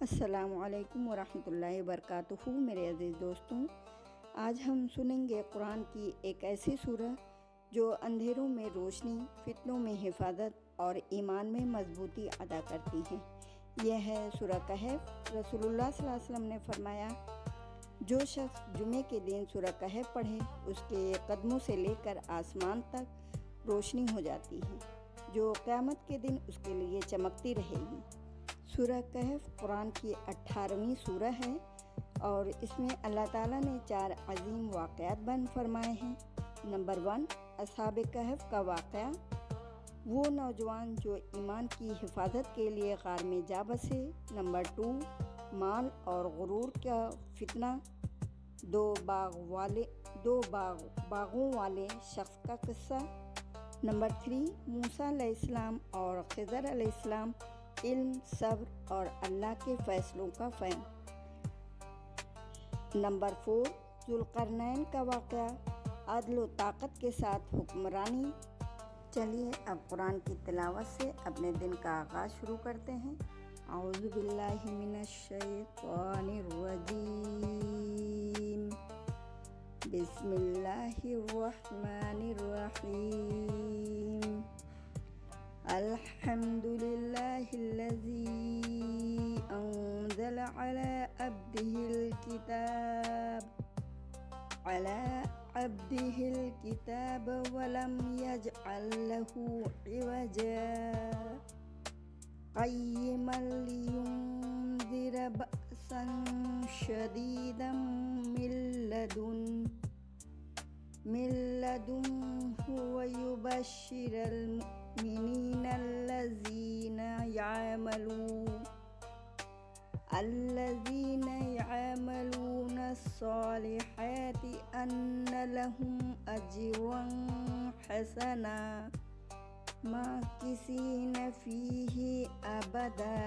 السلام علیکم ورحمۃ اللہ وبرکاتہ۔ میرے عزیز دوستوں، آج ہم سنیں گے قرآن کی ایک ایسی سورہ جو اندھیروں میں روشنی، فتنوں میں حفاظت اور ایمان میں مضبوطی عطا کرتی ہے۔ یہ ہے سورہ کہف۔ رسول اللہ صلی اللہ علیہ وسلم نے فرمایا، جو شخص جمعے کے دن سورہ کہف پڑھے اس کے قدموں سے لے کر آسمان تک روشنی ہو جاتی ہے، جو قیامت کے دن اس کے لیے چمکتی رہے گی۔ سورہ کہف قرآن کی 18ویں سورہ ہے اور اس میں اللہ تعالیٰ نے 4 عظیم واقعات بیان فرمائے ہیں۔ نمبر 1، اصحاب کہف کا واقعہ۔ وہ نوجوان جو ایمان کی حفاظت کے لیے غار میں جا بسے۔ نمبر 2، مال اور غرور کا فتنہ، دو باغوں والے شخص کا قصہ۔ نمبر 3، موسیٰ علیہ السلام اور خضر علیہ السلام، علم، صبر اور اللہ کے فیصلوں کا فہم۔ نمبر 4، ذوالقرنین کا واقعہ، عدل و طاقت کے ساتھ حکمرانی۔ چلیے اب قرآن کی تلاوت سے اپنے دن کا آغاز شروع کرتے ہیں۔ اعوذ باللہ من الشیطان الرجیم، بسم اللہ الرحمن الرحیم۔ الحمد للہ الذی انزل علی عبدہ الکتاب ولم یجعل لہ عوجا قیما لینذر بأسا شدیدا من لدنہ ویبشر المؤمنین الذین یعملون الصالحات ان لهم اجرا حسنا ماکثین فیہ ابدا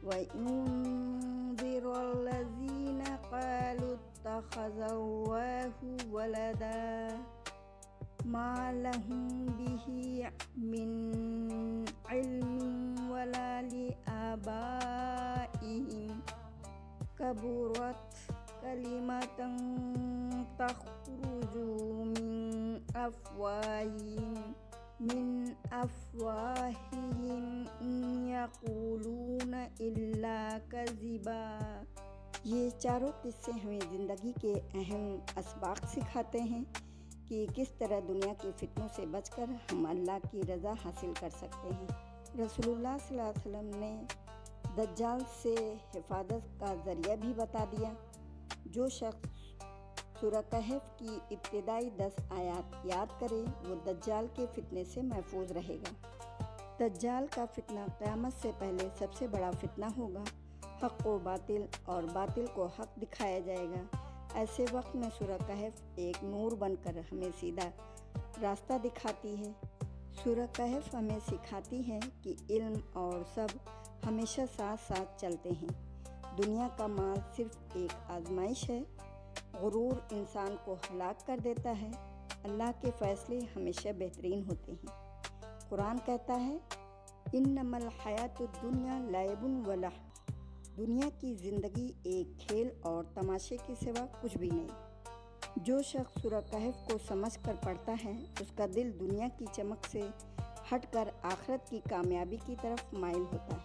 وَيُنذِرَ الَّذِينَ قَالُوا اتَّخَذَ اللَّهُ وَلَدًا مَا لَهُم بِهِ مِنْ عِلْمٍ وَلَا لِآبَائِهِمْ كَبُرَتْ كَلِمَةً تَخْرُجُ من افواہہم ان یقولون الا کذبا۔ یہ چاروں قصے ہمیں زندگی کے اہم اسباق سکھاتے ہیں کہ کس طرح دنیا کے فتنوں سے بچ کر ہم اللہ کی رضا حاصل کر سکتے ہیں۔ رسول اللہ صلی اللہ علیہ وسلم نے دجال سے حفاظت کا ذریعہ بھی بتا دیا۔ جو شخص سورہ کہف کی ابتدائی 10 آیات یاد کرے وہ دجال کے فتنے سے محفوظ رہے گا۔ دجال کا فتنہ قیامت سے پہلے سب سے بڑا فتنہ ہوگا۔ حق کو باطل اور باطل کو حق دکھایا جائے گا۔ ایسے وقت میں سورہ کہف ایک نور بن کر ہمیں سیدھا راستہ دکھاتی ہے۔ سورہ کہف ہمیں سکھاتی ہے کہ علم اور صبر ہمیشہ ساتھ ساتھ چلتے ہیں۔ دنیا کا مال صرف ایک آزمائش ہے۔ غرور انسان کو ہلاک کر دیتا ہے۔ اللہ کے فیصلے ہمیشہ بہترین ہوتے ہیں۔ قرآن کہتا ہے، انما الحیاۃ الدنیا لعب و لہو۔ دنیا کی زندگی ایک کھیل اور تماشے کے سوا کچھ بھی نہیں۔ جو شخص سورہ کہف کو سمجھ کر پڑھتا ہے اس کا دل دنیا کی چمک سے ہٹ کر آخرت کی کامیابی کی طرف مائل ہوتا ہے۔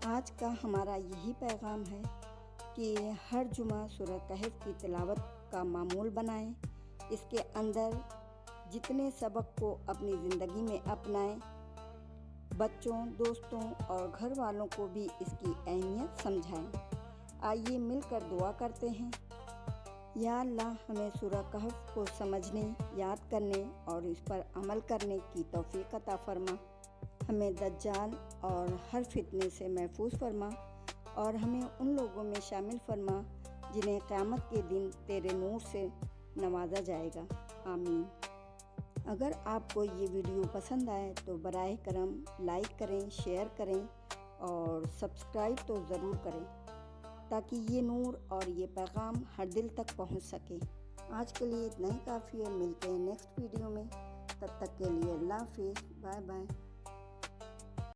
آج کا ہمارا یہی پیغام ہے کہ ہر جمعہ سورہ کہف کی تلاوت کا معمول بنائیں۔ اس کے اندر جتنے سبق کو اپنی زندگی میں اپنائیں، بچوں، دوستوں اور گھر والوں کو بھی اس کی اہمیت سمجھائیں۔ آئیے مل کر دعا کرتے ہیں۔ یا اللہ، ہمیں سورہ کہف کو سمجھنے، یاد کرنے اور اس پر عمل کرنے کی توفیق عطا فرما۔ ہمیں دجال اور ہر فتنے سے محفوظ فرما اور ہمیں ان لوگوں میں شامل فرما جنہیں قیامت کے دن تیرے نور سے نوازا جائے گا۔ آمین۔ اگر آپ کو یہ ویڈیو پسند آئے تو براہ کرم لائک کریں، شیئر کریں اور سبسکرائب تو ضرور کریں تاکہ یہ نور اور یہ پیغام ہر دل تک پہنچ سکے۔ آج کے لیے اتنا ہی کافی ہے۔ ملتے ہیں نیکسٹ ویڈیو میں، تب تک کے لیے اللہ حافظ، بائے بائے۔